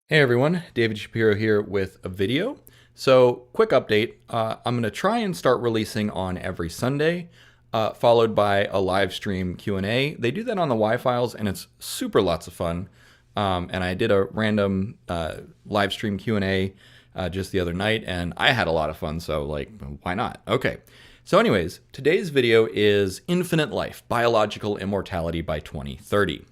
Hey everyone, David Shapiro here with a video. So, quick update. I'm going to try and start releasing on every Sunday, followed by a live stream Q&A. They do that on the Y-Files, and it's super lots of fun. And I did a random live stream Q&A just the other night, and I had a lot of fun. So, why not? Okay. So, anyways, today's video is Infinite Life: Biological Immortality by 2030.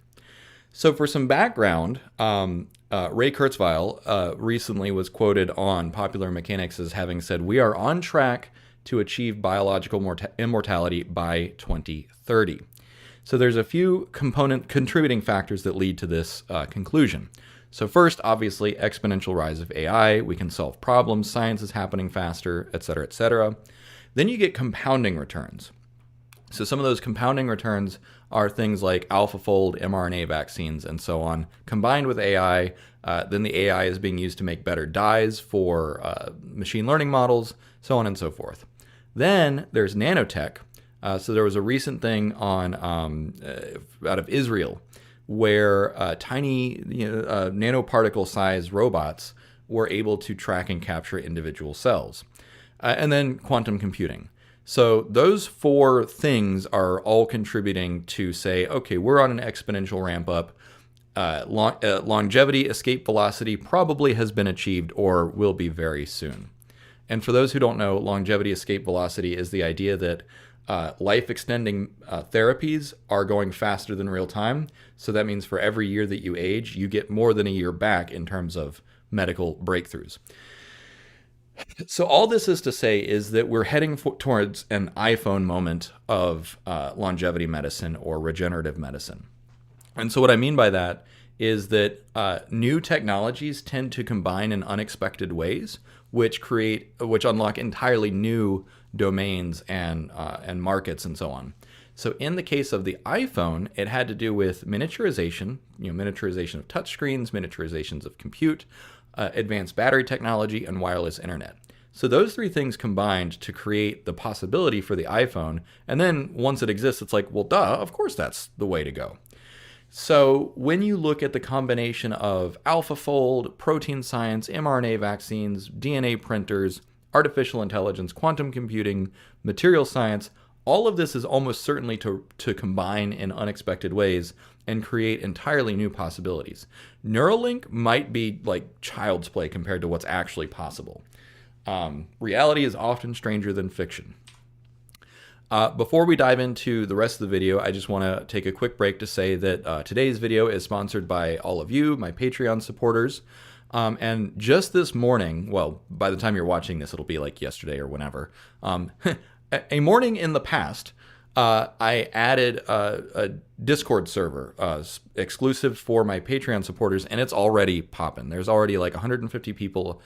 So for some background, Ray Kurzweil recently was quoted on Popular Mechanics as having said, "We are on track to achieve biological immortality by 2030." So there's a few contributing factors that lead to this conclusion. So first, obviously, exponential rise of AI. We can solve problems. Science is happening faster, et cetera, et cetera. Then you get compounding returns. So some of those compounding returns are things like AlphaFold, mRNA vaccines, and so on, combined with AI. Then the AI is being used to make better dyes for machine learning models, so on and so forth. Then there's nanotech. So there was a recent thing on out of Israel where tiny nanoparticle-sized robots were able to track and capture individual cells. And then quantum computing. So those four things are all contributing to say, okay, we're on an exponential ramp up. Longevity, escape velocity probably has been achieved or will be very soon. And for those who don't know, longevity, escape velocity is the idea that life-extending therapies are going faster than real time. So that means for every year that you age, you get more than a year back in terms of medical breakthroughs. So all this is to say is that we're heading towards an iPhone moment of longevity medicine or regenerative medicine. And so what I mean by that is that new technologies tend to combine in unexpected ways, which unlock entirely new domains and markets and so on. So in the case of the iPhone, it had to do with miniaturization, miniaturization of touchscreens, miniaturizations of compute, advanced battery technology, and wireless internet. So those three things combined to create the possibility for the iPhone. And then once it exists, it's like, well, duh, of course that's the way to go. So when you look at the combination of AlphaFold, protein science, mRNA vaccines, DNA printers, artificial intelligence, quantum computing, material science, all of this is almost certainly to combine in unexpected ways and create entirely new possibilities. Neuralink might be like child's play compared to what's actually possible. Reality is often stranger than fiction. Before we dive into the rest of the video, I just want to take a quick break to say that today's video is sponsored by all of you, my Patreon supporters. And just this morning, well, by the time you're watching this, it'll be like yesterday or whenever, a morning in the past, I added a Discord server exclusive for my Patreon supporters, and it's already popping. There's already like 150 people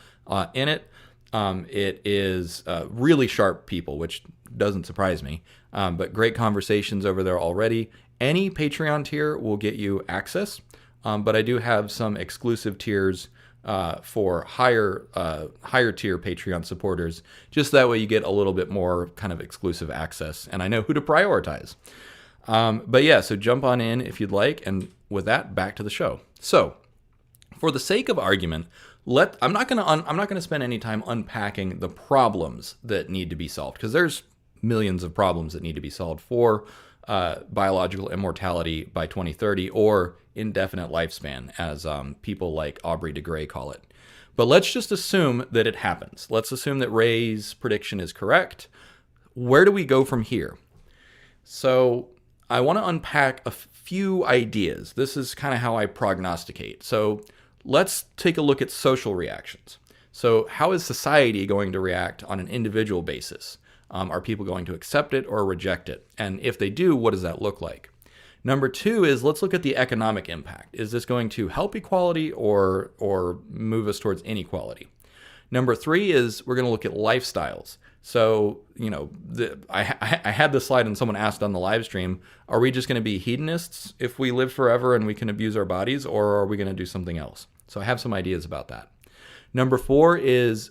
in it. It is really sharp people, which doesn't surprise me, but great conversations over there already. Any Patreon tier will get you access, but I do have some exclusive tiers for higher tier Patreon supporters. Just that way you get a little bit more kind of exclusive access, and I know who to prioritize. But yeah, so jump on in if you'd like, and with that, back to the show. So, for the sake of argument, I'm not gonna spend any time unpacking the problems that need to be solved, because there's millions of problems that need to be solved for biological immortality by 2030, or indefinite lifespan, as people like Aubrey de Grey call it. But let's just assume that it happens. Let's assume that Ray's prediction is correct. Where do we go from here? So I want to unpack a few ideas. This is kind of how I prognosticate. So let's take a look at social reactions. So how is society going to react on an individual basis? Are people going to accept it or reject it? And if they do, what does that look like? Number two is, let's look at the economic impact. Is this going to help equality or move us towards inequality? Number three is, we're going to look at lifestyles. So, I had this slide and someone asked on the live stream, are we just going to be hedonists if we live forever and we can abuse our bodies, or are we going to do something else? So I have some ideas about that. Number four is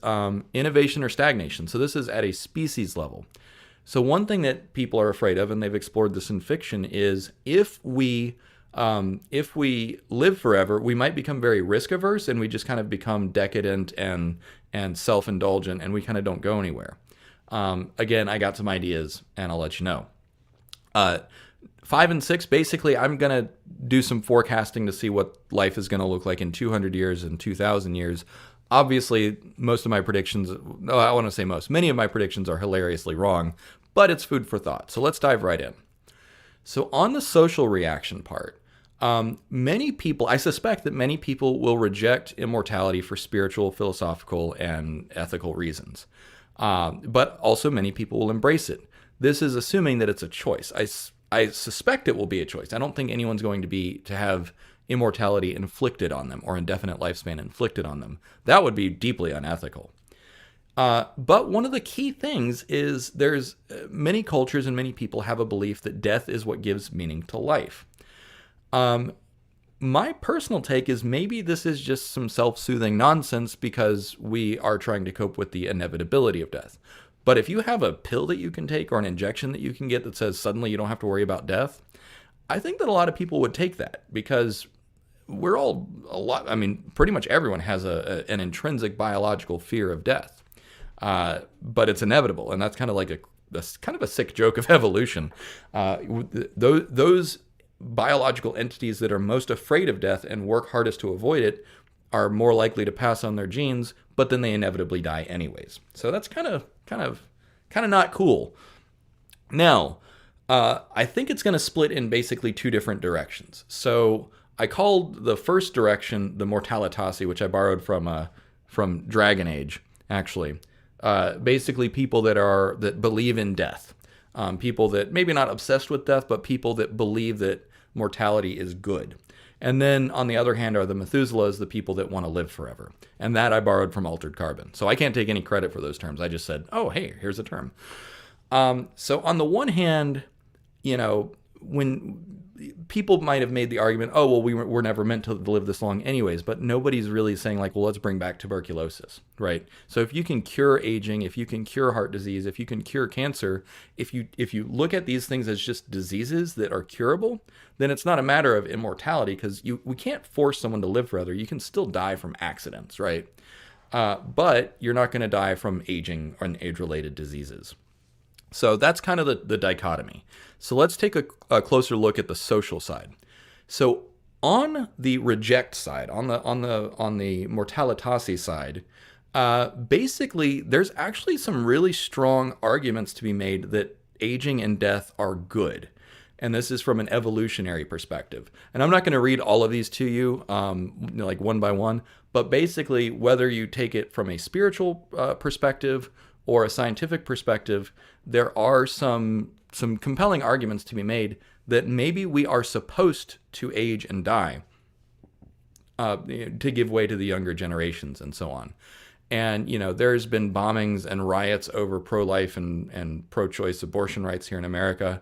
innovation or stagnation. So this is at a species level. So one thing that people are afraid of, and they've explored this in fiction, is if we If we live forever, we might become very risk averse, and we just kind of become decadent and self indulgent, and we kind of don't go anywhere. Again, I got some ideas, and I'll let you know. 5 and 6, basically, I'm going to do some forecasting to see what life is going to look like in 200 years and 2,000 years. Obviously, most of my predictions, no, I want to say most, many of my predictions are hilariously wrong, but it's food for thought. So let's dive right in. So on the social reaction part, many people, I suspect that many people will reject immortality for spiritual, philosophical, and ethical reasons. But also many people will embrace it. This is assuming that it's a choice. I suspect it will be a choice. I don't think anyone's going to have immortality inflicted on them or indefinite lifespan inflicted on them. That would be deeply unethical. But one of the key things is there's many cultures and many people have a belief that death is what gives meaning to life. My personal take is maybe this is just some self-soothing nonsense because we are trying to cope with the inevitability of death. But if you have a pill that you can take or an injection that you can get that says suddenly you don't have to worry about death, I think that a lot of people would take that because we're all pretty much everyone has an intrinsic biological fear of death. But it's inevitable, and that's kind of like a sick joke of evolution. Those biological entities that are most afraid of death and work hardest to avoid it are more likely to pass on their genes, but then they inevitably die anyways. So that's kind of not cool. Now, I think it's going to split in basically two different directions. So I called the first direction the Mortalitasi, which I borrowed from Dragon Age, actually. Basically people that believe in death. People that maybe not obsessed with death, but people that believe that mortality is good. And then on the other hand are the Methuselahs, the people that want to live forever. And that I borrowed from Altered Carbon. So I can't take any credit for those terms. I just said, oh, hey, here's a term. So on the one hand, when people might have made the argument, oh, well, we're never meant to live this long anyways, but nobody's really saying like, well, let's bring back tuberculosis, right? So if you can cure aging, if you can cure heart disease, if you can cure cancer, if you look at these things as just diseases that are curable, then it's not a matter of immortality because we can't force someone to live forever. You can still die from accidents, right? But you're not going to die from aging and age-related diseases. So that's kind of the dichotomy. So let's take a closer look at the social side. So on the reject side, on the Mortalitasi side, basically there's actually some really strong arguments to be made that aging and death are good. And this is from an evolutionary perspective. And I'm not going to read all of these to you, like one by one, but basically whether you take it from a spiritual perspective or a scientific perspective, there are some compelling arguments to be made that maybe we are supposed to age and die to give way to the younger generations and so on. And, there's been bombings and riots over pro-life and pro-choice abortion rights here in America.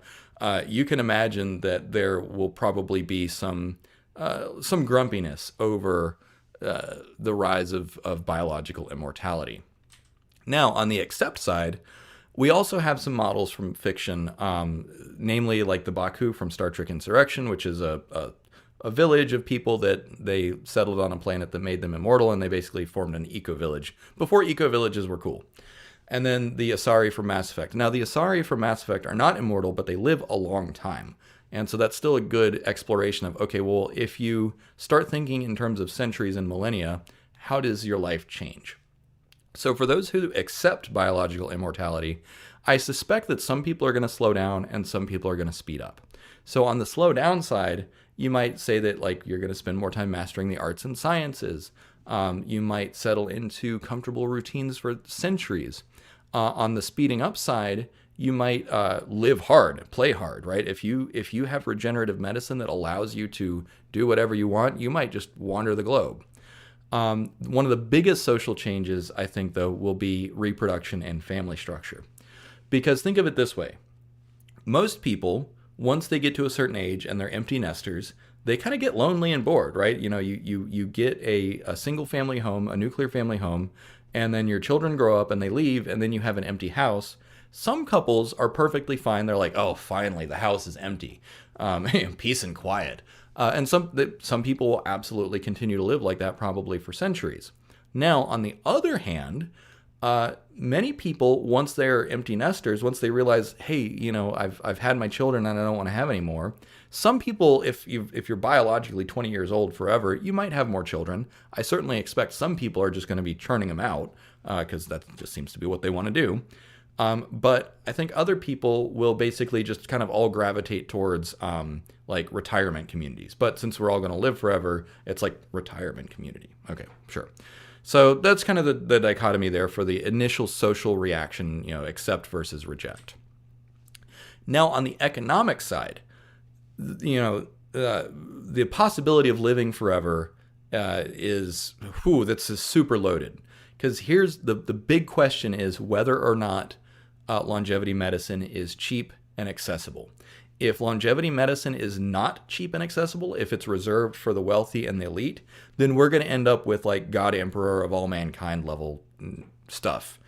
You can imagine that there will probably be some grumpiness over the rise of biological immortality. Now, on the accept side, we also have some models from fiction, namely like the Baku from Star Trek Insurrection, which is a village of people that they settled on a planet that made them immortal, and they basically formed an eco-village before eco-villages were cool. And then the Asari from Mass Effect. Now, the Asari from Mass Effect are not immortal, but they live a long time. And so that's still a good exploration of, okay, well, if you start thinking in terms of centuries and millennia, how does your life change? So for those who accept biological immortality, I suspect that some people are going to slow down and some people are going to speed up. So on the slow down side, you might say that like you're going to spend more time mastering the arts and sciences. You might settle into comfortable routines for centuries. On the speeding up side, you might live hard, play hard, right? If you have regenerative medicine that allows you to do whatever you want, you might just wander the globe. One of the biggest social changes, I think, though, will be reproduction and family structure. Because think of it this way. Most people, once they get to a certain age and they're empty nesters, they kind of get lonely and bored, right? You get a single family home, a nuclear family home, and then your children grow up and they leave, and then you have an empty house. Some couples are perfectly fine. They're like, oh, finally, the house is empty. Peace and quiet. And some people will absolutely continue to live like that, probably for centuries. Now, on the other hand, many people, once they're empty nesters, once they realize, hey, I've had my children and I don't want to have any more. Some people, if you're biologically 20 years old forever, you might have more children. I certainly expect some people are just going to be churning them out because that just seems to be what they want to do. But I think other people will basically just kind of all gravitate towards like retirement communities. But since we're all going to live forever, it's like retirement community. Okay, sure. So that's kind of the dichotomy there for the initial social reaction, accept versus reject. Now, on the economic side, the possibility of living forever that's super loaded. Because here's the big question is whether or not longevity medicine is cheap and accessible. If longevity medicine is not cheap and accessible, if it's reserved for the wealthy and the elite, then we're going to end up with like God Emperor of all mankind level stuff.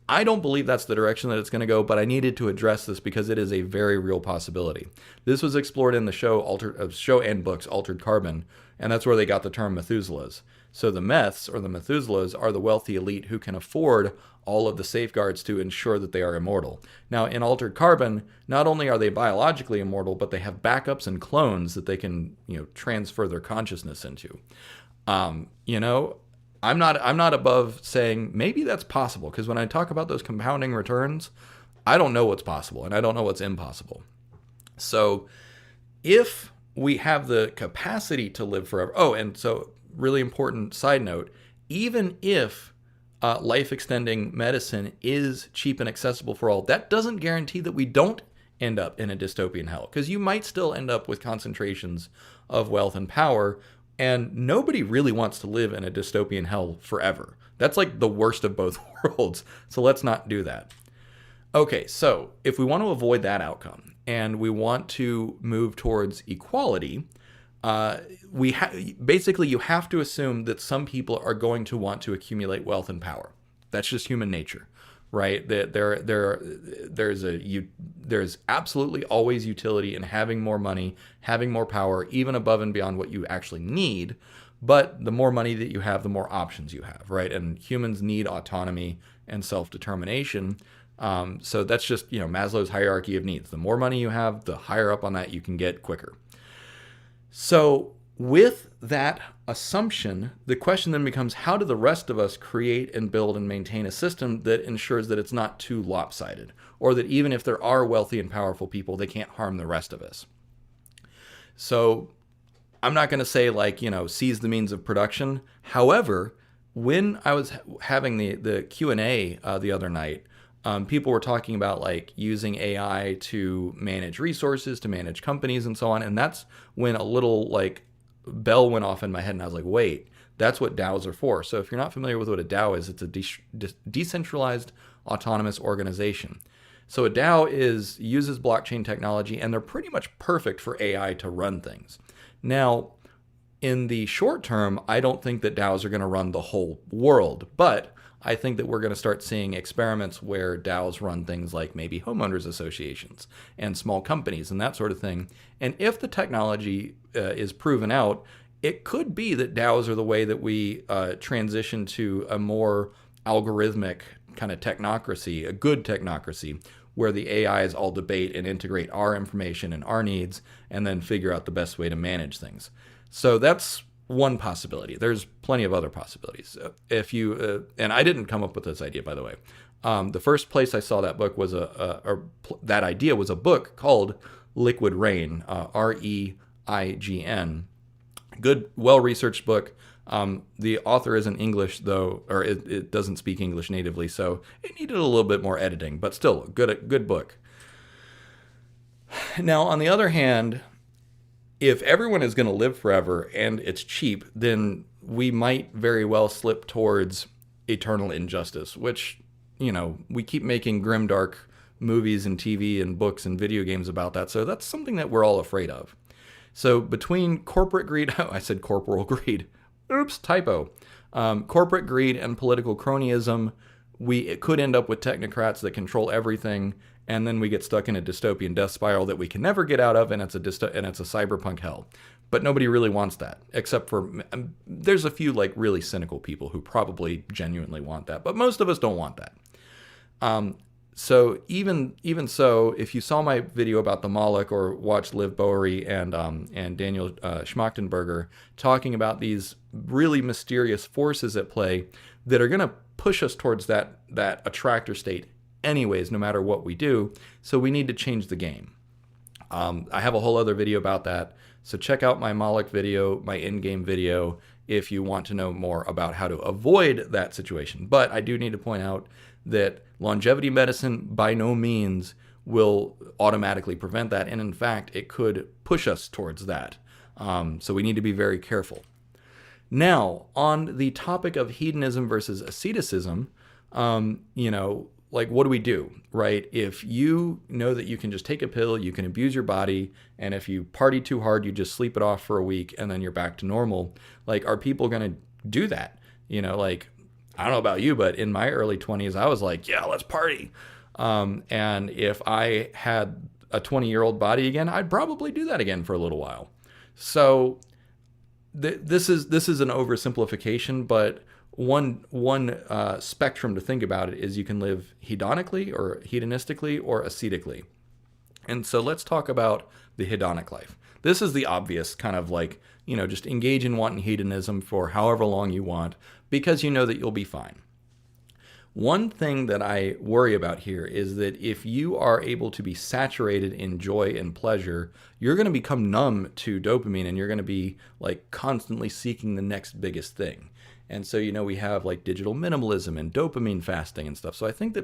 I don't believe that's the direction that it's going to go, but I needed to address this because it is a very real possibility. This was explored in the show and books Altered Carbon, and that's where they got the term Methuselahs. So the Meths, or the Methuselahs, are the wealthy elite who can afford all of the safeguards to ensure that they are immortal. Now, in Altered Carbon, not only are they biologically immortal, but they have backups and clones that they can, transfer their consciousness into. I'm not above saying maybe that's possible, because when I talk about those compounding returns, I don't know what's possible and I don't know what's impossible. So if we have the capacity to live forever, and so really important side note, even if life-extending medicine is cheap and accessible for all, that doesn't guarantee that we don't end up in a dystopian hell, because you might still end up with concentrations of wealth and power. And nobody really wants to live in a dystopian hell forever. That's like the worst of both worlds. So let's not do that. Okay, so if we want to avoid that outcome and we want to move towards equality, basically you have to assume that some people are going to want to accumulate wealth and power. That's just human nature, right? There's absolutely always utility in having more money, having more power, even above and beyond what you actually need. But the more money that you have, the more options you have, right? And humans need autonomy and self-determination. So that's just, Maslow's hierarchy of needs. The more money you have, the higher up on that you can get quicker. So with that assumption, the question then becomes, how do the rest of us create and build and maintain a system that ensures that it's not too lopsided, or that even if there are wealthy and powerful people, they can't harm the rest of us? So I'm not going to say seize the means of production. However, when I was having the Q&A the other night, people were talking about using AI to manage resources, to manage companies and so on. And that's when a little bell went off in my head and I was like, wait, that's what DAOs are for. So if you're not familiar with what a DAO is, it's a decentralized autonomous organization. So a DAO uses blockchain technology, and they're pretty much perfect for AI to run things. Now, in the short term, I don't think that DAOs are going to run the whole world, but I think that we're going to start seeing experiments where DAOs run things like maybe homeowners associations and small companies and that sort of thing. And if the technology is proven out, it could be that DAOs are the way that we transition to a more algorithmic kind of technocracy, a good technocracy, where the AIs all debate and integrate our information and our needs and then figure out the best way to manage things. So that's one possibility. There's plenty of other possibilities. If you and I didn't come up with this idea, by the way. The first place I saw that book was that idea was a book called Liquid Rain, REIGN. Good, well-researched book. The author isn't English though, or it doesn't speak English natively, so it needed a little bit more editing, but still good book. Now, on the other hand, if everyone is going to live forever and it's cheap, then we might very well slip towards eternal injustice, which, we keep making grimdark movies and TV and books and video games about that. So that's something that we're all afraid of. So between corporate greed, I said corporal greed. Oops, typo. Corporate greed and political cronyism, it could end up with technocrats that control everything, and then we get stuck in a dystopian death spiral that we can never get out of, and it's a cyberpunk hell. But nobody really wants that, except for there's a few like really cynical people who probably genuinely want that, but most of us don't want that. So even so, if you saw my video about the Moloch or watched Liv Bowery and Daniel Schmachtenberger talking about these really mysterious forces at play that are going to push us towards that attractor state anyways, no matter what we do. So we need to change the game. I have a whole other video about that. So check out my Moloch video, my in-game video, if you want to know more about how to avoid that situation. But I do need to point out that longevity medicine by no means will automatically prevent that. And in fact, it could push us towards that. So we need to be very careful. Now, on the topic of hedonism versus asceticism, like what do we do, right? If you know that you can just take a pill, you can abuse your body, and if you party too hard, you just sleep it off for a week and then you're back to normal. Like, are people going to do that? Like, I don't know about you, but in my early 20s, I was like, yeah, let's party. And if I had a 20-year-old body again, I'd probably do that again for a little while. So this is an oversimplification, but one spectrum to think about it is you can live hedonically or hedonistically or ascetically. And so let's talk about the hedonic life. This is the obvious kind of like, just engage in wanton hedonism for however long you want because you know that you'll be fine. One thing that I worry about here is that if you are able to be saturated in joy and pleasure, you're going to become numb to dopamine and you're going to be like constantly seeking the next biggest thing. And so, we have like digital minimalism and dopamine fasting and stuff. So I think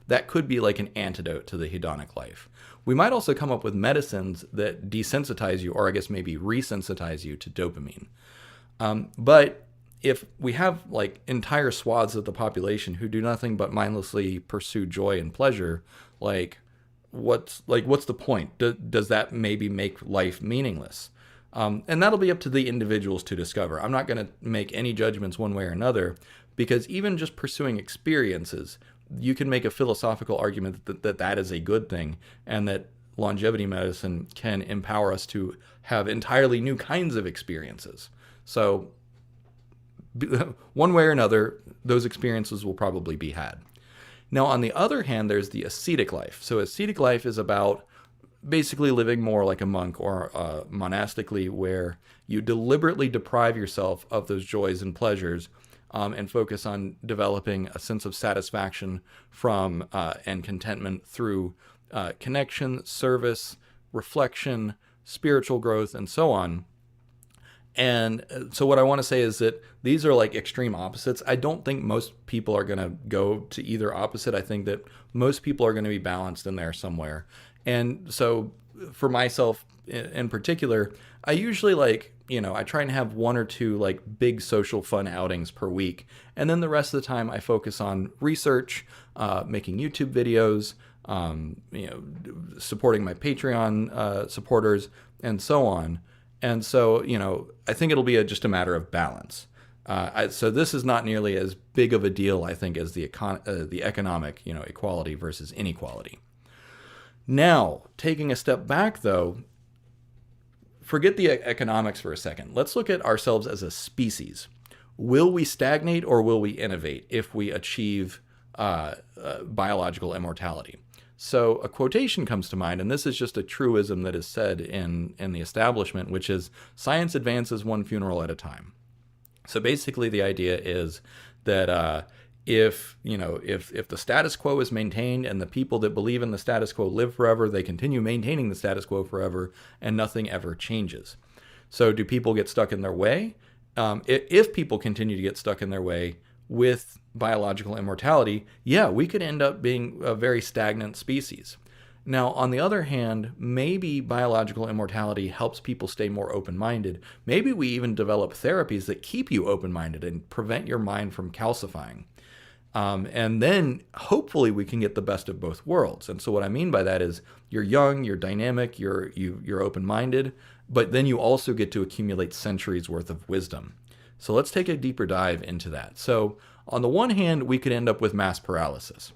that could be like an antidote to the hedonic life. We might also come up with medicines that desensitize you, or I guess maybe resensitize you to dopamine. But if we have like entire swaths of the population who do nothing but mindlessly pursue joy and pleasure, what's the point? Does that maybe make life meaningless? And that'll be up to the individuals to discover. I'm not going to make any judgments one way or another, because even just pursuing experiences, you can make a philosophical argument that is a good thing, and that longevity medicine can empower us to have entirely new kinds of experiences. So one way or another, those experiences will probably be had. Now, on the other hand, there's the ascetic life. So ascetic life is about basically living more like a monk or monastically, where you deliberately deprive yourself of those joys and pleasures and focus on developing a sense of satisfaction from and contentment through connection, service, reflection, spiritual growth, and so on. And so what I want to say is that these are like extreme opposites. I don't think most people are going to go to either opposite. I think that most people are going to be balanced in there somewhere. And so for myself in particular, I usually I try and have one or two like big social fun outings per week. And then the rest of the time I focus on research, making YouTube videos, supporting my Patreon supporters, and so on. And so, I think it'll be just a matter of balance. So this is not nearly as big of a deal, I think, as the economic, equality versus inequality. Now, taking a step back, though, forget the economics for a second. Let's look at ourselves as a species. Will we stagnate or will we innovate if we achieve biological immortality? So a quotation comes to mind, and this is just a truism that is said in the establishment, which is, science advances one funeral at a time. So basically the idea is that if the status quo is maintained and the people that believe in the status quo live forever, they continue maintaining the status quo forever and nothing ever changes. So do people get stuck in their way? If people continue to get stuck in their way with biological immortality, yeah, we could end up being a very stagnant species. Now, on the other hand, maybe biological immortality helps people stay more open-minded. Maybe we even develop therapies that keep you open-minded and prevent your mind from calcifying. And then hopefully we can get the best of both worlds. And so what I mean by that is you're young, you're dynamic, you're open-minded, but then you also get to accumulate centuries worth of wisdom. So let's take a deeper dive into that. So on the one hand, we could end up with mass paralysis.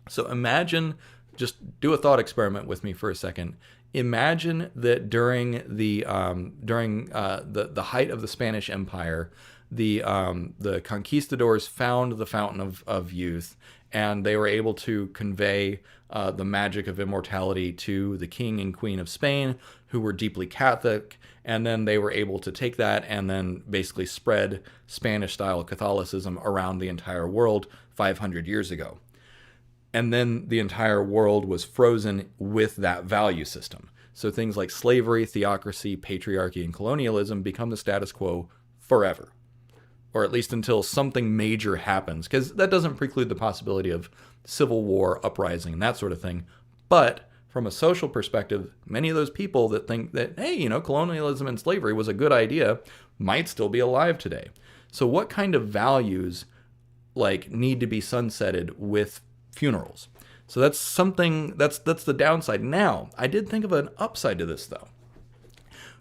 So imagine just do a thought experiment with me for a second. Imagine that during the height of the Spanish Empire, the conquistadors found the fountain of youth, and they were able to convey the magic of immortality to the king and queen of Spain, who were deeply Catholic, and then they were able to take that and then basically spread Spanish-style Catholicism around the entire world 500 years ago. And then the entire world was frozen with that value system. So things like slavery, theocracy, patriarchy, and colonialism become the status quo forever, or at least until something major happens, because that doesn't preclude the possibility of civil war, uprising, and that sort of thing. But from a social perspective, many of those people that think that, hey, colonialism and slavery was a good idea might still be alive today. So what kind of values need to be sunsetted with funerals? So that's something that's the downside. Now, I did think of an upside to this though.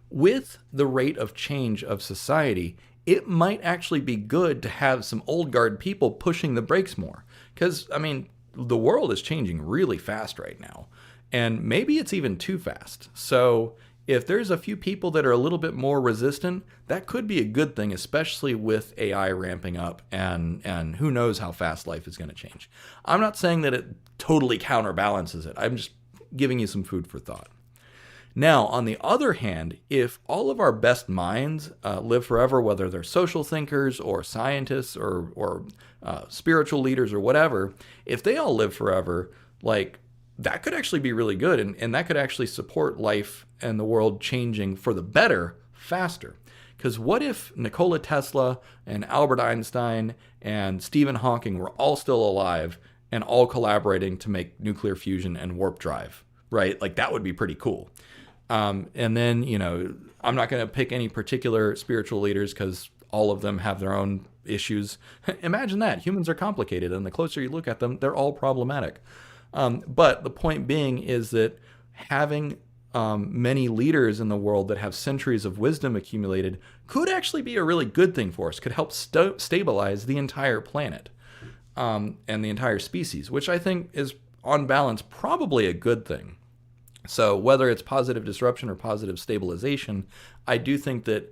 With the rate of change of society, it might actually be good to have some old guard people pushing the brakes more. Because, the world is changing really fast right now. And maybe it's even too fast. So if there's a few people that are a little bit more resistant, that could be a good thing, especially with AI ramping up and who knows how fast life is going to change. I'm not saying that it totally counterbalances it. I'm just giving you some food for thought. Now, on the other hand, if all of our best minds live forever, whether they're social thinkers or scientists or spiritual leaders or whatever, if they all live forever, that could actually be really good. And that could actually support life and the world changing for the better faster. Because what if Nikola Tesla and Albert Einstein and Stephen Hawking were all still alive and all collaborating to make nuclear fusion and warp drive, right? That would be pretty cool. And then, I'm not going to pick any particular spiritual leaders because all of them have their own issues. Imagine that. Humans are complicated, and the closer you look at them, they're all problematic. But the point being is that having many leaders in the world that have centuries of wisdom accumulated could actually be a really good thing for us, could help stabilize the entire planet and the entire species, which I think is, on balance, probably a good thing. So whether it's positive disruption or positive stabilization, I do think that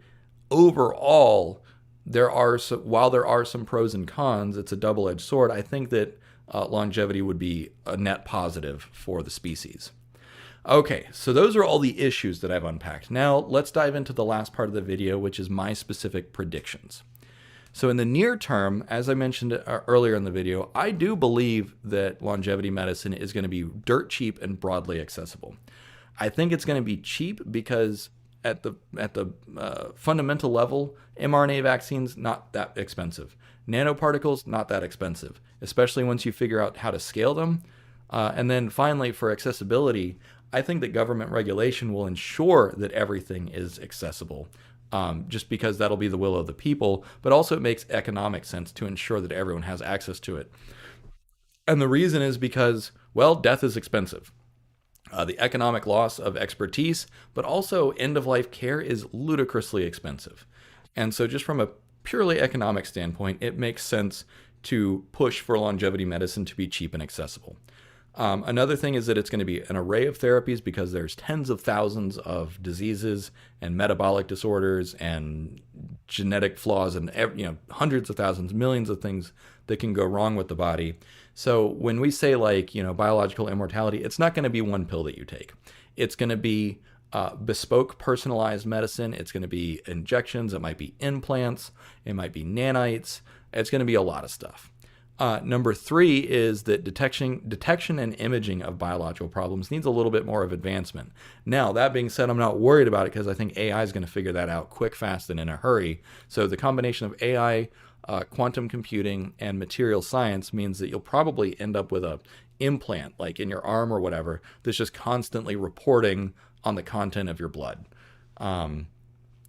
overall, while there are some pros and cons, it's a double-edged sword. I think that longevity would be a net positive for the species. Okay, so those are all the issues that I've unpacked. Now let's dive into the last part of the video, which is my specific predictions. So in the near term, as I mentioned earlier in the video, I do believe that longevity medicine is going to be dirt cheap and broadly accessible. I think it's going to be cheap because at the fundamental level, mRNA vaccines, not that expensive. Nanoparticles, not that expensive, especially once you figure out how to scale them. And then finally, for accessibility, I think that government regulation will ensure that everything is accessible. Just because that'll be the will of the people, but also it makes economic sense to ensure that everyone has access to it. And the reason is because, well, death is expensive. The economic loss of expertise, but also end-of-life care is ludicrously expensive. And so just from a purely economic standpoint, it makes sense to push for longevity medicine to be cheap and accessible. Another thing is that it's going to be an array of therapies because there's tens of thousands of diseases and metabolic disorders and genetic flaws and hundreds of thousands, millions of things that can go wrong with the body. So when we say biological immortality, it's not going to be one pill that you take. It's going to be bespoke, personalized medicine. It's going to be injections. It might be implants. It might be nanites. It's going to be a lot of stuff. Number 3 is that detection and imaging of biological problems needs a little bit more of advancement. Now, that being said, I'm not worried about it because I think AI is going to figure that out quick, fast, and in a hurry. So the combination of AI, quantum computing, and material science means that you'll probably end up with a implant, like in your arm or whatever, that's just constantly reporting on the content of your blood.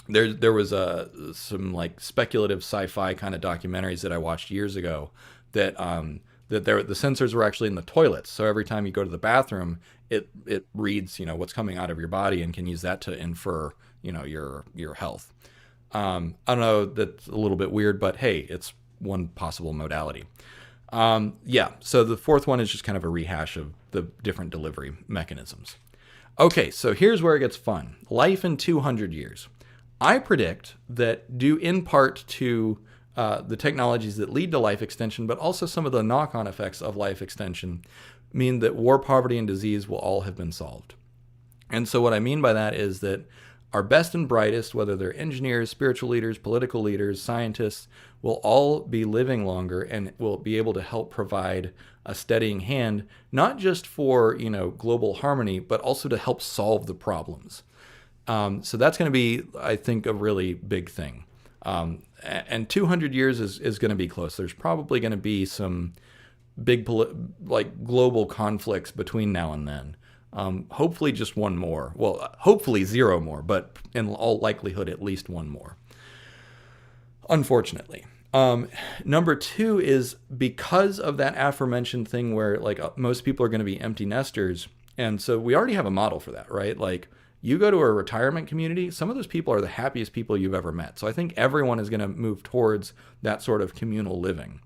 There was some speculative sci-fi kind of documentaries that I watched years ago that the sensors were actually in the toilets. So every time you go to the bathroom, it reads what's coming out of your body and can use that to infer your health. I don't know, that's a little bit weird, but hey, it's one possible modality. So the fourth one is just kind of a rehash of the different delivery mechanisms. Okay, so here's where it gets fun. Life in 200 years. I predict that due in part to the technologies that lead to life extension, but also some of the knock-on effects of life extension, mean that war, poverty, and disease will all have been solved. And so what I mean by that is that our best and brightest, whether they're engineers, spiritual leaders, political leaders, scientists, will all be living longer and will be able to help provide a steadying hand, not just for, global harmony, but also to help solve the problems. So that's going to be, I think, a really big thing. And 200 years is going to be close. There's probably going to be some big global conflicts between now and then. Hopefully just one more. Well, hopefully 0 more, but in all likelihood, at least one more. Unfortunately. Number 2 is because of that aforementioned thing where most people are going to be empty nesters. And so we already have a model for that, right? Like you go to a retirement community, some of those people are the happiest people you've ever met. So I think everyone is going to move towards that sort of communal living.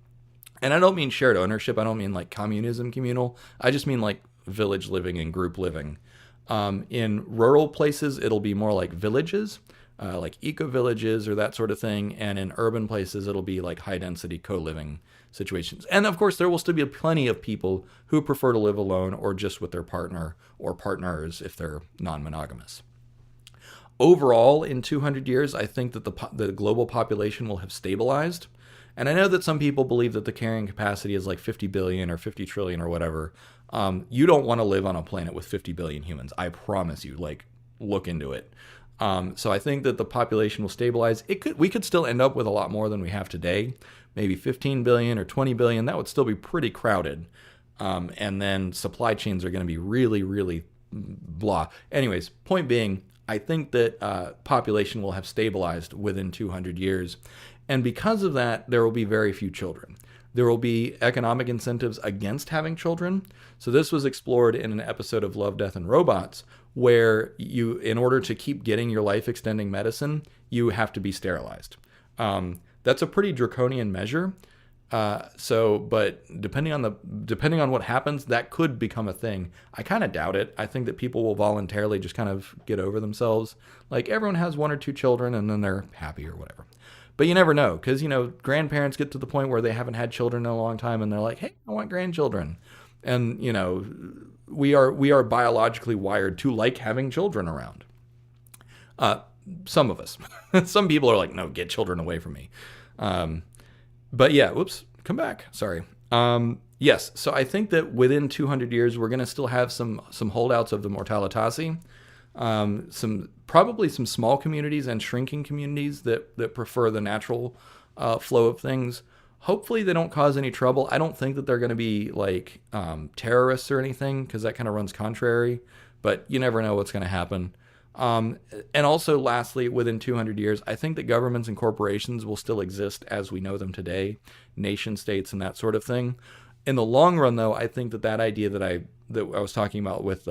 And I don't mean shared ownership. I don't mean like communism communal. I just mean like village living and group living. In rural places, it'll be more like villages, like eco-villages or that sort of thing. And in urban places, it'll be like high-density co-living situations. And of course, there will still be plenty of people who prefer to live alone or just with their partner or partners if they're non-monogamous. Overall, in 200 years, I think that the global population will have stabilized. And I know that some people believe that the carrying capacity is like 50 billion or 50 trillion or whatever. You don't want to live on a planet with 50 billion humans. I promise you, look into it. So I think that the population will stabilize. We could still end up with a lot more than we have today, maybe 15 billion or 20 billion. That would still be pretty crowded. And then supply chains are going to be really, really blah. Anyways, point being, I think that population will have stabilized within 200 years. And because of that, there will be very few children. There will be economic incentives against having children. So this was explored in an episode of Love, Death, and Robots, where in order to keep getting your life-extending medicine, you have to be sterilized. That's a pretty draconian measure. But depending on what happens, that could become a thing. I kind of doubt it. I think that people will voluntarily just kind of get over themselves. Like everyone has 1 or 2 children and then they're happy or whatever. But you never know, because, grandparents get to the point where they haven't had children in a long time and they're like, hey, I want grandchildren. And, we are biologically wired to like having children around. Some of us. Some people are like, no, get children away from me. But yeah, whoops, come back. Sorry. Yes, so I think that within 200 years, we're going to still have some holdouts of the Immortality. Probably some small communities and shrinking communities that prefer the natural flow of things. Hopefully they don't cause any trouble. I don't think that they're going to be like terrorists or anything, because that kind of runs contrary, but you never know what's going to happen. And also lastly, within 200 years, I think that governments and corporations will still exist as we know them today, nation states and that sort of thing. In the long run, though, I think that idea that I was talking about with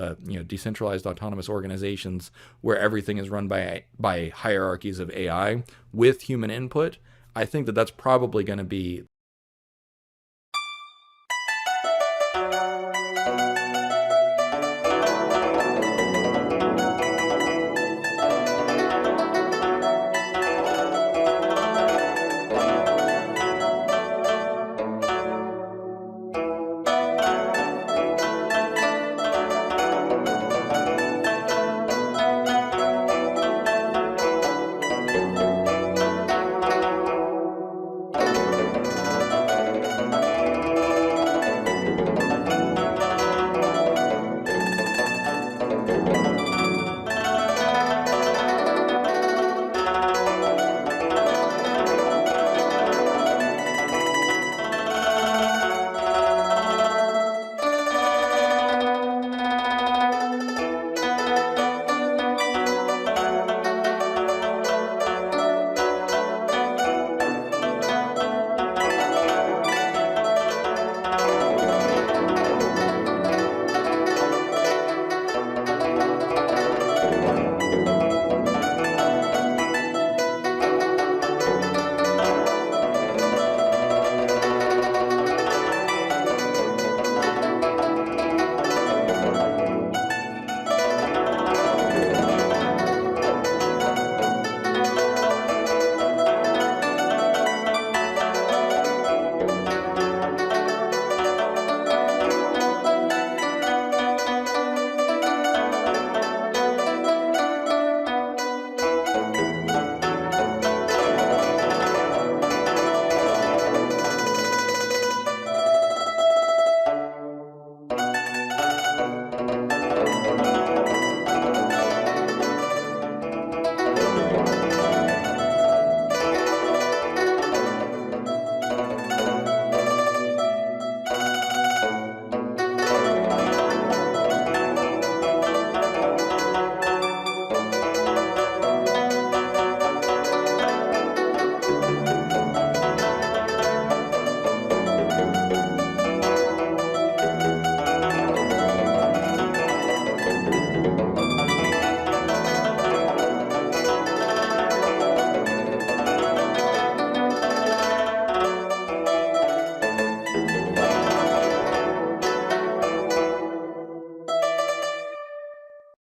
decentralized autonomous organizations where everything is run by hierarchies of AI with human input, I think that that's probably going to be